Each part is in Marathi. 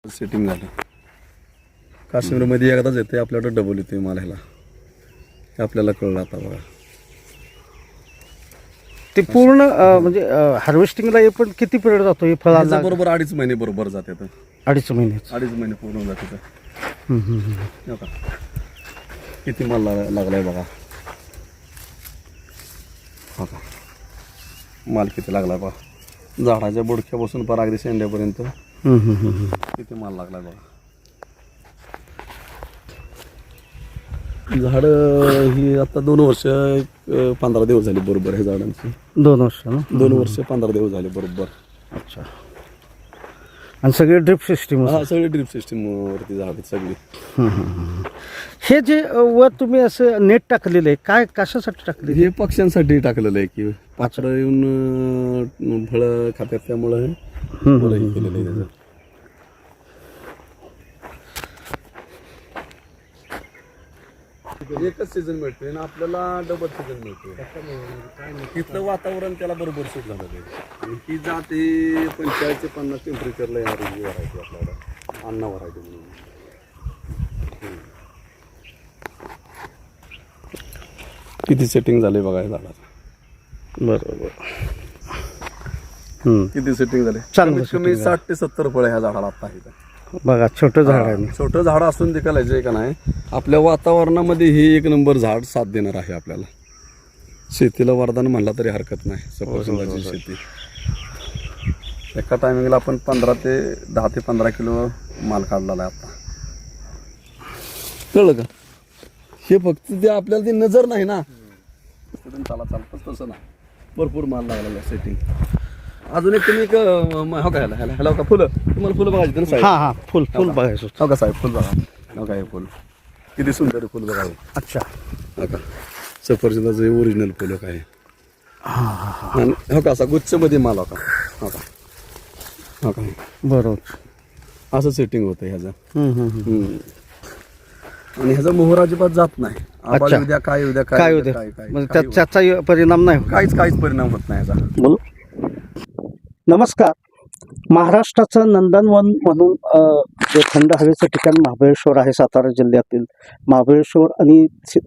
सेटिंग झालं. काश्मीरमध्ये एकदाच येते, आपल्याकडे डबल येते माल ह्याला. हे आपल्याला कळलं आता बघा. ते पूर्ण म्हणजे हार्वेस्टिंगला हे पण किती पिरियड जातो हे फळाला? बरोबर 2.5 महिने बरोबर जाते. 2.5 महिने. 2.5 महिने पूर्ण जाते. किती माल लागलाय बघा. बघा माल किती लागलाय बघा. झाडाच्या बुडक्यापासून पर अगदी शेंड्यापर्यंत किती माल लागलाय बघा. झाड ही आता 2 वर्ष 15 दिवस झाले बरोबर. हे झाडांची 2 वर्ष ना? 2 वर्ष 15 दिवस झाले बरोबर. अच्छा. आणि सगळे ड्रिप सिस्टीम? हा, सगळे ड्रिप सिस्टीम वरती झाड सगळी. हे जे वर तुम्ही असं नेट टाकलेलं आहे, काय कशासाठी टाकले? हे पक्ष्यांसाठी टाकलेलं आहे की पाखरं येऊन फळं खात्यात, त्यामुळं हे केलेलं आहे त्याचं. एकच सीझन मिळतोय ना आपल्याला, डबल सीझन मिळतोय. तिथलं वातावरण त्याला बरोबर सूट झालं पाहिजे. आणि ही जाते 45 ते 50 टेम्परेचरला यायची व्हरायटी आपल्याला, अन्ना व्हरायटी म्हणून. किती सेटिंग झाले बघा या झाडाचं. बरोबर. किती सेटिंग झाले. चांगलं कमी 60 ते 70 फळं ह्या झाडाला आता आहेत. बघा छोटं झाड आहे. छोटं झाड असून ते करायचं का नाही, आपल्या वातावरणामध्ये हे 1 नंबर झाड साथ देणार आहे आपल्याला. शेतीला वरदान म्हणला तरी हरकत नाही सफरचंदाची शेती. एका टायमिंगला आपण 10 ते 15 किलो माल काढलेला आहे आता. कळलं का? हे फक्त ते आपल्याला ती नजर नाही ना, चालतच तसं ना. भरपूर माल लागलेला सेटिंग. अजून एक तुम्ही हो का ह्याला का फुलं, तुम्हाला फुलं बघायची ना साहेब? हां फुल बघायचं. हो का साहेब, फुल बघा. हो का हे फुल किती सुंदर फुल बघा. अच्छा. हो का सफरचंदाचं ओरिजिनल फुल काय. हो का असा गुच्छमध्ये माल होता. हो का हो का बरोबर. असं सेटिंग होतं ह्याचं. आणि ह्याचा मोहर अजिबात जात नाही. अच्छा. उद्या काय उद्या काय होते म्हणजे त्याचा परिणाम नाही? काहीच परिणाम होत नाही ह्याचा. बोल. नमस्कार. महाराष्ट्राचं नंदनवन म्हणून जे थंड हवेचं ठिकाण महाबळेश्वर आहे, सातारा जिल्ह्यातील महाबळेश्वर आणि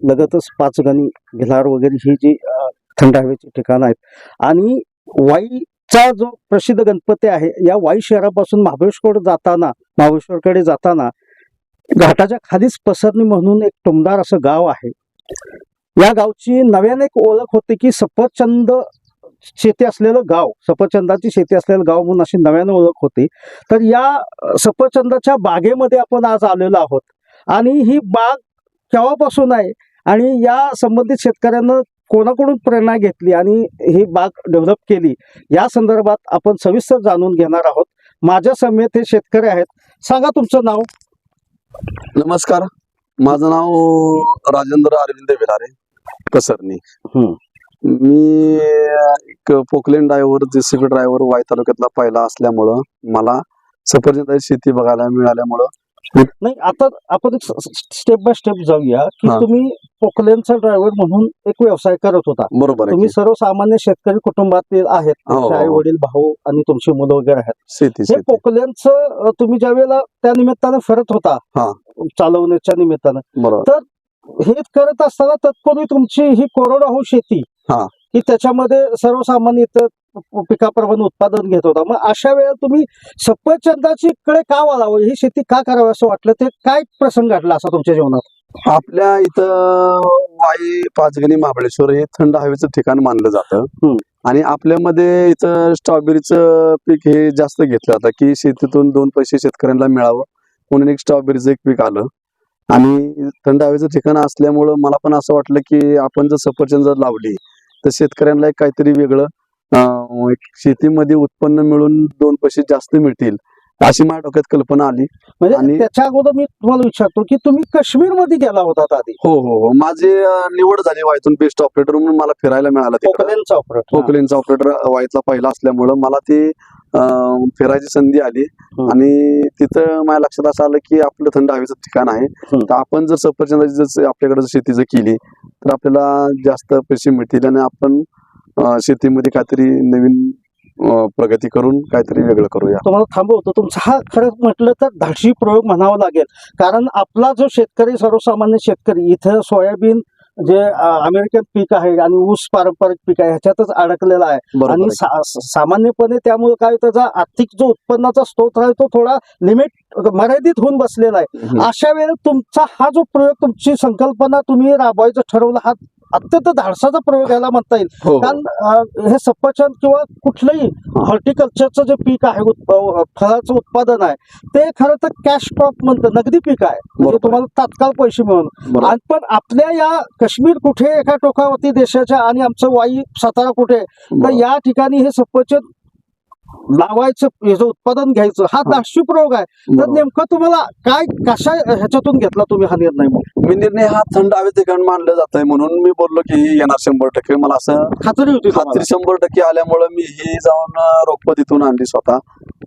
लगतच पाचगणी, भिलार वगैरे ही जी थंड हवेची ठिकाणं आहेत. आणि वाईचा जो प्रसिद्ध गणपती आहे, या वाई शहरापासून महाबळेश्वरकडे जाताना घाटाच्या खालीच पसरणी म्हणून एक टुमदार असं गाव आहे. या गावची नव्याने एक ओळख होती की सफरचंद शेती असलेलं गाव, सफरचंदाची शेती असलेलं गाव म्हणून अशी नव्याने ओळख होती. तर या सफरचंदाच्या बागेमध्ये आपण आज आलेलो आहोत. आणि ही बाग केव्हापासून आहे आणि या संबंधित शेतकऱ्यांना कोणाकडून प्रेरणा घेतली आणि ही बाग डेव्हलप केली, या संदर्भात आपण सविस्तर जाणून घेणार आहोत. माझ्या समेत हे शेतकरी आहेत. सांगा तुमचं नाव. नमस्कार, माझं नाव राजेंद्र अरविंद भिलारे, कसरणी. मी एक Poclain driver, JCB driver Wai तालुक्यातला पहिला असल्यामुळं मला सफरचंदाची शेती बघायला मिळाल्यामुळं. नाही, आता आपण स्टेप बाय स्टेप जाऊया की तुम्ही पोकलेनचा ड्रायव्हर म्हणून एक व्यवसाय करत होता. बरोबर. तुम्ही सर्वसामान्य शेतकरी कुटुंबातील आहेत, आई वडील भाऊ आणि तुमची मुलं वगैरे आहेत. हे पोकलेनचं तुम्ही ज्या वेळेला त्या निमित्तानं फिरत होता चालवण्याच्या निमित्तानं, तर हे करत असताना तत्पूर्वी तुमची ही कोरडवाहू शेती की त्याच्यामध्ये सर्वसामान्य पिकाप्रमाणे उत्पादन घेत होता. मग अशा वेळेला तुम्ही सफरचंदाची कडे का वळावं, ही शेती का करावी असं वाटलं? ते काय प्रसंग घडला असा तुमच्या जीवनात? आपल्या इथं वाई, पाचगणी, महाबळेश्वर हे थंड हवेचं ठिकाण मानलं जातं. आणि आपल्यामध्ये इथं स्ट्रॉबेरीचं पीक हे जास्त घेतलं जातं की शेतीतून 2 पैसे शेतकऱ्यांना मिळावं म्हणून एक स्ट्रॉबेरीचं एक पीक आलं. आणि थंड हवेचं ठिकाण असल्यामुळं मला पण असं वाटलं की आपण जर सफरचंद जर लावली तर शेतकऱ्यांना एक काहीतरी वेगळं शेतीमध्ये उत्पन्न मिळून 2 पैसे जास्त मिळतील अशी माझ्या डोक्यात कल्पना आली. म्हणजे त्याच्या अगोदर मी तुम्हाला विचारतो की तुम्ही काश्मीर मध्ये गेला होता आधी? हो, माझी निवड झाली वाईतून बेस्ट ऑपरेटर म्हणून मला फिरायला मिळालं. पोकलेनचा ऑपरेटर वाईतला पहिला असल्यामुळं मला ती फिरायची संधी आली. आणि तिथं माझ्या लक्षात असं आलं की आपलं थंड हवेचं ठिकाण आहे, तर आपण जर सफरचंदाची जर आपल्याकडे शेती जर केली तर आपल्याला जास्त पैसे मिळतील आणि आपण शेतीमध्ये काहीतरी नवीन प्रगती करून काहीतरी वेगळं करूया. तुम्हाला थांबवतो. तुमचा हा खरं म्हटलं तर धाडसी प्रयोग म्हणावा लागेल. कारण आपला जो शेतकरी, सर्वसामान्य शेतकरी, इथं सोयाबीन जे अमेरिकन पीक आहे आणि ऊस पारंपरिक पीक आहे ह्याच्यातच अडकलेला आहे. बरोबर आणि आहे. सामान्यपणे त्यामुळे काय त्याचा आर्थिक जो उत्पन्नाचा स्रोत आहे तो थोडा लिमिट मर्यादित होऊन बसलेला आहे. हम्म. अशा वेळेस तुमचा हा जो प्रयोग, तुमची संकल्पना तुम्ही राबवायचं ठरवलं, हा अत्यंत धाडसाचा प्रयोग याला म्हणता येईल. हो, हो. कारण हे सफरचंद किंवा कुठलंही हॉर्टिकल्चरचं जे पीक आहे, फळाचं उत्पादन आहे, ते खरं तर कॅश क्रॉप म्हणतं, नगदी पीक आहे. म्हणजे बरोबर. तुम्हाला तात्काळ पैसे मिळून. बरोबर. आणि पण आपल्या या काश्मीर कुठे एका टोकावरती देशाच्या आणि आमचं वाई सातारा कुठे, तर बरोबर. या ठिकाणी हे सफरचंद लावायचं, याचं उत्पादन घ्यायचं, हा धाडसी प्रयोग आहे. तर बरोबर. नेमकं तुम्हाला काय, कशा ह्याच्यातून घेतला तुम्ही हा निर्णय? मग मी निर्णय हा थंड हवेत ठिकाण मानलं जात आहे म्हणून मी बोललो की येणार 100%. मला असं खात्री होती तुम्हाला? खात्री 100% आल्यामुळे मी ही जाऊन रोपं तिथून आणली स्वतः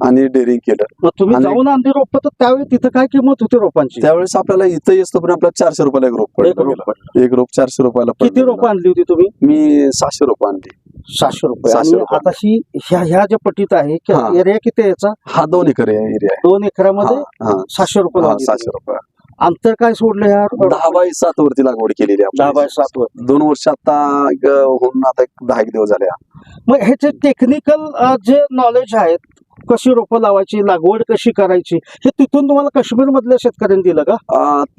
आणि डेअरिंग केलं. मग तुम्ही आणि- जाऊन आणली रोप, तर त्यावेळी तिथं काय किंमत होती रोपांची? त्यावेळेस आपल्याला इथं येतो पण आपल्याला 400 रुपयाला एक रोप एक पडलं. रोप. एक रोप 400 रुपयाला किती पडलं. रोपं आणली होती तुम्ही? मी 600 रुपये आणली. 700 रुपये. 700 आणि रुपये. आता ही ह्या ज्या पट्टीत आहे, हा. एरिया किती आहे याचा? हा 2 एकर एरिया आहे. 2 एकरामध्ये 700 रुपये हा, लागले. 700 रुपये. अंतर काय सोडलं ह्या 10x7 वरती लागवड केलेली आहे. 10x7 वर? 2 वर्ष आता होऊन आता 10 दिवस झाले. मग ह्याचे टेक्निकल जे नॉलेज आहे, कशी रोपं लावायची, लागवड कशी करायची, हे तिथून तुम्हाला काश्मीर मधल्या शेतकऱ्यांनी दिलं का?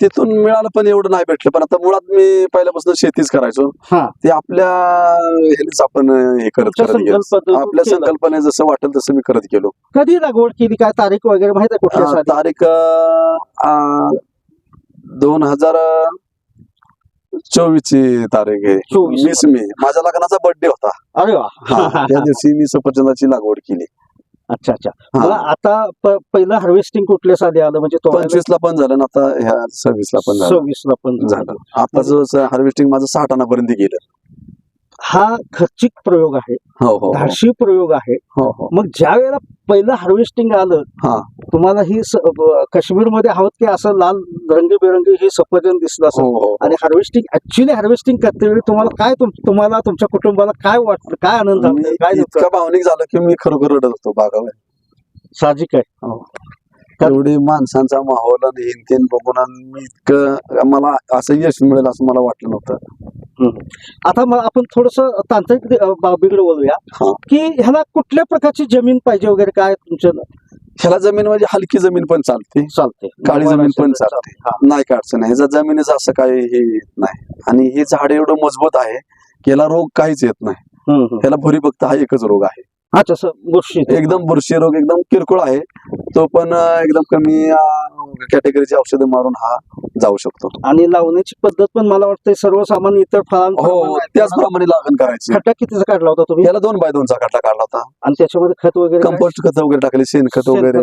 तिथून मिळालं पण एवढं नाही भेटलं. पण आता मुळात मी पहिल्यापासून शेतीच करायचो. हा. ते आपल्या ह्यानेच आपण हे करत तुमच्या करत गेलो. संकल्पनेतून आपल्या केलं. संकल्पने जसं वाटेल तसं मी करत गेलो. कधी लागवड केली, काय तारीख वगैरे माहित आहे कुठल्या साली? तारीख 2024 ची तारीख आहे. 24. 20 मे. माझ्या लग्नाचा बर्थडे होता. अरे वा. हा, त्या दिवशी मी सफरचंदाची लागवड केली. अच्छा अच्छा. हा. मला आता पहिलं हार्वेस्टिंग कुठल्या साली आलं, म्हणजे 25 ला पण झालं ना, आता ह्या 26 ला पण झालं. 26 ला पण झालं. आता जो हार्वेस्टिंग माझं 60 टनापर्यंत गेलं. हा खर्चिक प्रयोग आहे, हो हो धाडसी प्रयोग आहे. हो हो. मग ज्या वेळेला पहिलं हार्वेस्टिंग आलं, हा. तुम्हाला ही काश्मीरमध्ये आहोत की असं लाल रंगीबेरंगी ही सफरचंद दिसलं हो असं, हो. आणि हार्वेस्टिंग हार्वेस्टिंग करते वेळी तुम्हाला काय, तुम्हाला तुमच्या कुटुंबाला काय वाटलं, काय आनंद मी झाला, काय इतका भावनिक झालं की मी खरोखर रडत होतो बागावर. साहजिक आहे. एवढी माणसांचा माहोल आणि हिंतीन बघून आणि मी इतकं मला असं यश मिळेल असं मला वाटलं नव्हतं. आता मग आपण थोडस तांत्रिक बाबीकडे बोलूया, हा. की ह्याला कुठल्या प्रकारची जमीन पाहिजे वगैरे, काय तुमच्या ह्याला जमीन म्हणजे हलकी जमीन पण चालते, चालते, काळी जमीन पण चालते. नाही काय अडचण नाही. ह्याचा जमिनीचं असं काही हे येत नाही. आणि हे झाड एवढं मजबूत आहे की याला रोग काहीच येत नाही. ह्याला भुरी फक्त हा एकच रोग आहे. अच्छा, बुरशी. एकदम बुरशी रोग एकदम किरकोळ आहे. तो पण एकदम कमी कॅटेगरीची औषधं मारून हा जाऊ शकतो. आणि लावण्याची पद्धत पण मला वाटतं सर्वसामान्य इतर हो, फळांप्रमाणे त्याचप्रमाणे लागण करायची. खड्डा कितीचा काढला होता तुम्ही? याला 2x2 चा खड्डा काढला होता. आणि त्याच्यामध्ये खत वगैरे काय? कंपोस्ट खत वगैरे टाकले, शेणखत शेणखत वगैरे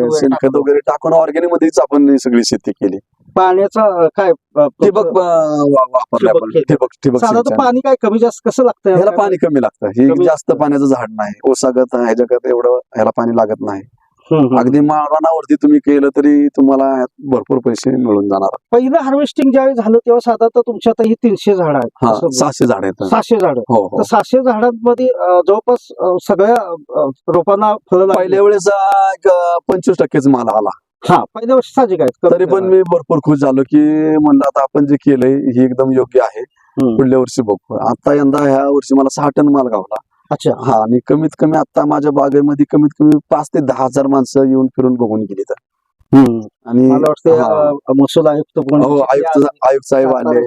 वगैरे टाकून ऑर्गॅनिक मध्येच आपण ही सगळी शेती केली. पाण्याचा काय ठिबक वापरले आपण. ठिबक साधारण सिंचन. पाणी काय कमी जास्त कसं लागतं ह्याला पाणी कमी लागतं. कमी हे जास्त लागतं. पाण्याचं झाड नाही. ओसागत ह्याच्यागत एवढं ह्याला पाणी लागत नाही. हम्म. अगदी माळरानावरती तुम्ही केलं तरी तुम्हाला ह्यात भरपूर पैसे मिळून जाणार. पहिलं हार्वेस्टिंग ज्यावेळी झालं तेव्हा साधारणतः तुमच्या आता ही 300 झाड आहेत. हा, असं 600 झाड आहेत. 600 झाड. हो हो. तर 600 झाडांमध्ये जवळपास सगळ्या रोपांना फळं लागली. पहिल्या वेळेस एक 25% माल आला. हा, पहिल्या वर्षी साहजिक आहे. तरी पण मी भरपूर खुश झालो की म्हणलं आता आपण जे केलंय हे एकदम योग्य आहे. हम्म. पुढल्या वर्षी बघू. आता यंदा ह्या वर्षी मला 6 टन माल गावला. अच्छा. हा, आणि कमीत कमी आता माझ्या बागेमध्ये कमीत कमी 5 ते 10 हजार माणसं येऊन फिरून बघून गेली. तर आणि मला वाटतं महसूल आयुक्त पण, हो, आयुक्त साहेब आले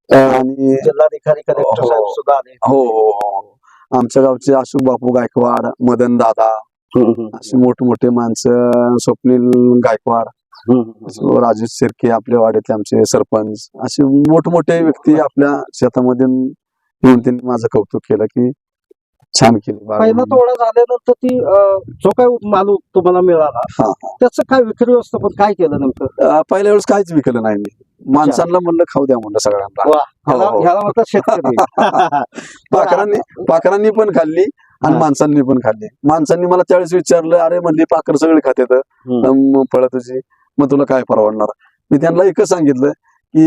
आणि जिल्हाधिकारी कलेक्टर साहेब सुद्धा आले. हो हो हो. आमच्या गावचे अशोक बापू गायकवाड, मदन दादा, अशी मोठमोठे माणसं, स्वप्नील गायकवाड, राजेश शिर्के, आपल्या वाड्यातले आमचे सरपंच, असे मोठमोठे व्यक्ती आपल्या शेतामध्ये येऊन त्यांनी माझं कौतुक केलं की छान केली. पहिला तोडा झाल्यानंतर ती जो काय माल तुम्हाला मिळाला हा. त्याचं काय विक्री व्यवस्थापन काय केलं नेमकं? पहिल्या वेळेस काहीच विकलं नाही मी. माणसांना म्हणलं खाऊ द्या म्हणलं सगळ्यांना. वा, हो, हो. ह्याला म्हणतात शेतकरी. पाखरांनी पण खाल्ली आणि माणसांनी पण खाल्ली. माणसांनी मला त्यावेळेस विचारलं, अरे म्हणली पाखर सगळे खात्यात, फळं तुझी, मग तुला काय परवडणार? मी त्यांना एकच सांगितलं की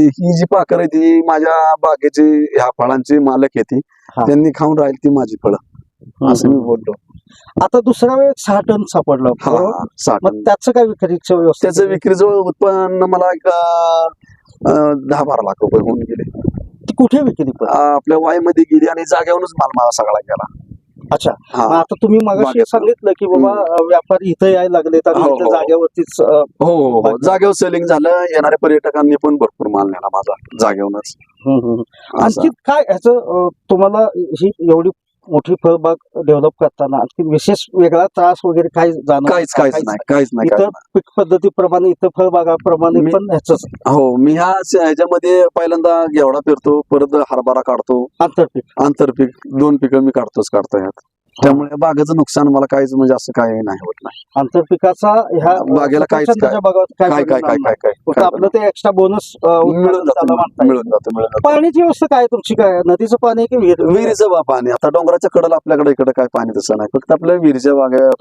ही जी पाखर आहे ती माझ्या बागेची ह्या फळांची मालक आहे ती, त्यांनी खाऊन राहील ती माझी फळं, असं मी बोललो. आता दुसऱ्या वेळेस 6 टन सापडलं हा बरोबर? 6 मग टन. त्याचं काय विक्रीचं व्यवस्था त्याचं विक्रीजवळ उत्पन्न मला एक 10-12 लाख रुपये होऊन गेले. ती कुठे विक्री पण? आपल्या वाईमध्ये गेली आणि जागेवरूनच माल मला सगळा गेला. अच्छा, हा. मग आता तुम्ही मगाशी बागेत. सांगितलं की बाबा व्यापारी इथं यायला लागलेत आणि हो, इथं हो. जागेवरतीच हो हो हो बाकी- जागेवर सेलिंग झालं. येणाऱ्या पर्यटकांनी पण भरपूर माल नेला माझा जागेवरूनच. असं. आणखी काय ह्याचं तुम्हाला ही एवढी मोठी फळबाग डेव्हलप करताना आणखी विशेष वेगळा त्रास वगैरे काय जाणवतो? काहीच नाही. इतर पीक पद्धतीप्रमाणे इतर फळबागाप्रमाणे मी- पण ह्याच हो मी ह्याच्यामध्ये पहिल्यांदा घेवडा पेरतो, परत हरभरा काढतो, आंतरपीक आंतरपीक 2 पिकं मी काढतो ह्यात. त्यामुळे बागेचं नुकसान मला काहीच म्हणजे असं काही नाही होत नाही. आंतरपिकाचा ह्या बागेला काहीच सफरचंदाच्या बागावर काय परिणाम नाही. फक्त काय आपलं ते एक्स्ट्रा बोनस मिळून जातं. पाण्याची व्यवस्था काय तुमची? काय नदीचं पाणी आहे की विहीर? विहिरीचं पाणी आता डोंगराच्या कडेला आपल्याकडे इकडे काय पाणी तसं नाही. फक्त आपल्या विहिरीच्या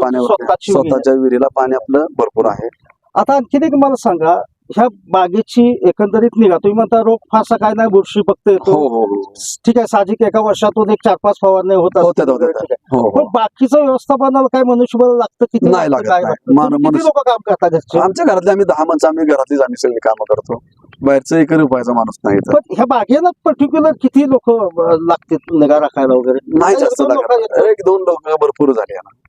पाण्यावर स्वतःची विहीर आहे. स्वतःच्या विहिरीला पाणी आपलं भरपूर आहे. आता आणखीन एक मला सांगा, ह्या बागेची एकंदरीत निगा तुम्ही म्हणता रोग फारसा काय नाही, बुरशी फक्त हो येतो. हो हो ठीक आहे, साहजिक एका वर्षातून 1-4-5 फवारण्या होत असतील. होतात. ठीक आहे. हो पण हो बाकीचं व्यवस्थापनाला काय मनुष्यबळ लागतं? किती नाही लागतं, लागत काय नाही. लागतं? तुम्ही किती मनुष्य- लोक काम करता घरचे? आमच्या घरातले आम्ही 10 माणसं, आम्ही घरातलीच आम्ही सगळी कामं करतो. बाहेरचं 1 रुपयाचा माणूस नाही इथं. पण ह्या बागेला पर्टिक्युलर किती लोक लागतील निगा राखायला वगैरे? नाही जास्त एक-दोन लोकं लागत. येतात. 1-2 लोक भरपूर झाले याला.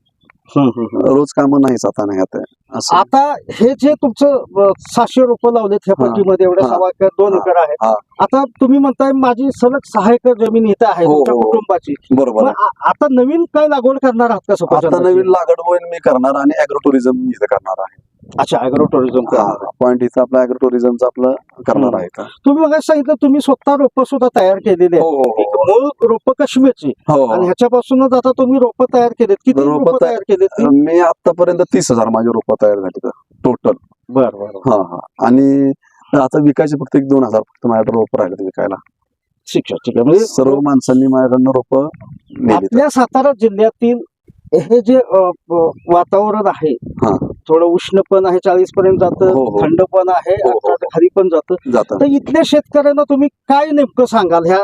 रोज कामं नाहीच आता नाही आता असं. आता हे जे तुमचं 700 रोपं लावलेत ह्या हा, पट्टीमध्ये, एवढ्या हा, 6 एकर 2 हा, एकर आहे. हा. आता तुम्ही म्हणताय माझी सलग 6 एकर जमीन इथं आहे हो, तुमच्या हो, हो. कुटुंबाची. बरोबर मग आहे. आता नवीन काय लागवड करणार आहात का आता सफरचंदाची? नवीन लागवड होईल मी करणार आणि अॅग्रो टुरिझम मी इथं करणार आहे. अच्छा, अॅग्रो टुरिझम करणार. पॉईंट इथं आपलं अॅग्रो टुरिझमचं आपलं करणार आहे का. तुम्ही मग सांगितलं तुम्ही स्वतः रोपं सुद्धा तयार केलेली हो आहेत. हो एक हो मूळ रोपं काश्मीरची हो आणि हो. ह्याच्यापासूनच आता तुम्ही रोपं तयार केलेत. किती रोपं रोपं तयार केलेत? मी आतापर्यंत 30,000 माझे रोपं तयार झाली टोटल. बरं. हा हा आणि आता विकायचे फक्त 1-2 हजार फक्त माझ्याकडे रोपं राहिले विकायला. ठीक आहे. म्हणजे सर्व माणसांनी माझ्याकडनं रोपं नेली. आपल्या सातारा जिल्ह्यातील हे जे वातावरण आहे, हा. थोडं उष्ण पण आहे, 40 पर्यंत जातं, हो, हो. थंड पण आहे, हो, हो. खाली पण जातं. जातं. तर इथल्या शेतकऱ्यांना तुम्ही काय नेमकं सांगाल ह्या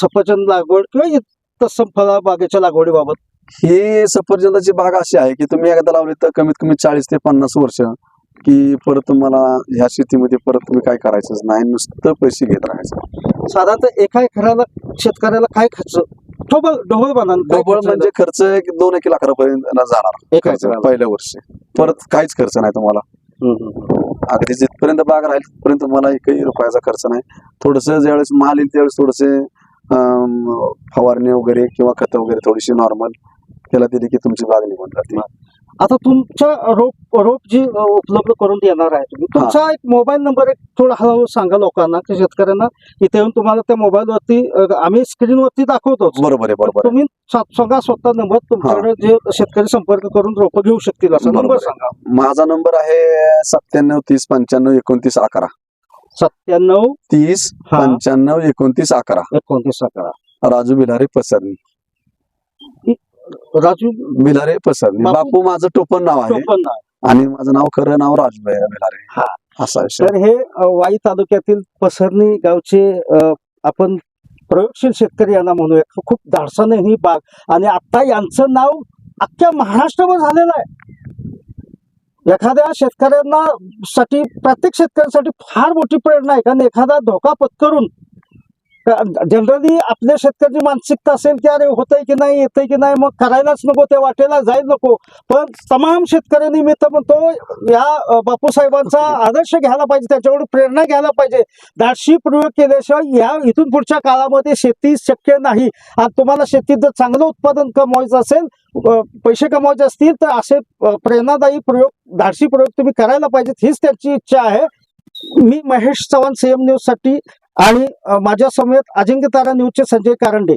सफरचंद लागवड किंवा तत्सम फळा बागेच्या लागवडीबाबत? ही सफरचंदाची बाग अशी आहे की तुम्ही एकदा लावली तर कमीत कमी 40 ते 50 वर्ष की परत तुम्हाला ह्या शेतीमध्ये परत तुम्ही काय करायचंच नाही, नुसतं पैसे घेत राहायचं. साधारणतः एका एकराला शेतकऱ्याला काय खर्च ढोबळ डबल म्हणजे खर्च 2-1 लाखापर्यंत जाणार एका खर्च एकराला? पहिल्या वर्षी. परत काहीच खर्च नाही तुम्हाला. अगदी जिथपर्यंत बाग राहील तिथपर्यंत तुम्हाला 1 रुपयाचा खर्च नाही. थोडस ज्यावेळेस माल येईल त्यावेळेस थोडेसे फवारणी वगैरे किंवा खतं वगैरे थोडीशी नॉर्मल केला दिली की तुमची बाग निघून जाते. आता तुमच्या रोप जी उपलब्ध करून देणार आहे तुम्ही, तुमचा एक मोबाईल नंबर एक थोडा हळूहळू सांगा लोकांना की शेतकऱ्यांना इथे येऊन तुम्हाला त्या मोबाईलवरती आम्ही स्क्रीनवरती दाखवतोच. बरोबर आहे. तुम्ही सांगा स्वतः नंबर तुमच्याकडे जे शेतकरी संपर्क करून रोपं घेऊ शकतील असा बरोबर नंबर आहे. सांगा. माझा नंबर आहे 97 30 95 29 11. 97 30 हा. 95 29 11. 29 11. राजू बिलारे पसरणी. राजू बिलारे पसरणी. बापू- बापू माझं टोपण नाव आहे टोपण नाव. आणि माझं नाव खरं नाव राजू बिलारे. हा. असा विषय. तर हे वाई तालुक्यातील पसरणी गावचे आपण प्रयोगशील शेतकरी यांना म्हणूया. खूप धाडसाने ही बाग आणि आता यांचं नाव अख्ख्या महाराष्ट्रभर झालेलं आहे. एखाद्या शेतकऱ्यांना साठी प्रत्येक शेतकऱ्यांसाठी फार मोठी प्रेरणा आहे. कारण एखादा धोका पत्करून जनरली आपल्या शेतकऱ्याची मानसिकता असेल की अरे होतंय की नाही, येतंय की नाही, मग करायलाच नको, त्या वाटेला जायला नको. पण तमाम शेतकऱ्यांनी मी तर म्हणतो या बापूसाहेबांचा आदर्श घ्यायला पाहिजे, त्यांच्याकडून प्रेरणा घ्यायला पाहिजे. धाडसी प्रयोग केल्याशिवाय या इथून पुढच्या काळामध्ये शेती शक्य नाही. आणि तुम्हाला शेतीत जर चांगलं उत्पादन कमवायचं असेल, पैसे कमवायचे असतील तर असे प्रेरणादायी प्रयोग, धाडसी प्रयोग तुम्ही करायला पाहिजेत, हीच त्यांची इच्छा आहे. मी महेश चव्हाण, CM न्यूज साठी आणि माझ्या समेत अजिंक्य तारा न्यूजचे संजय कारंडे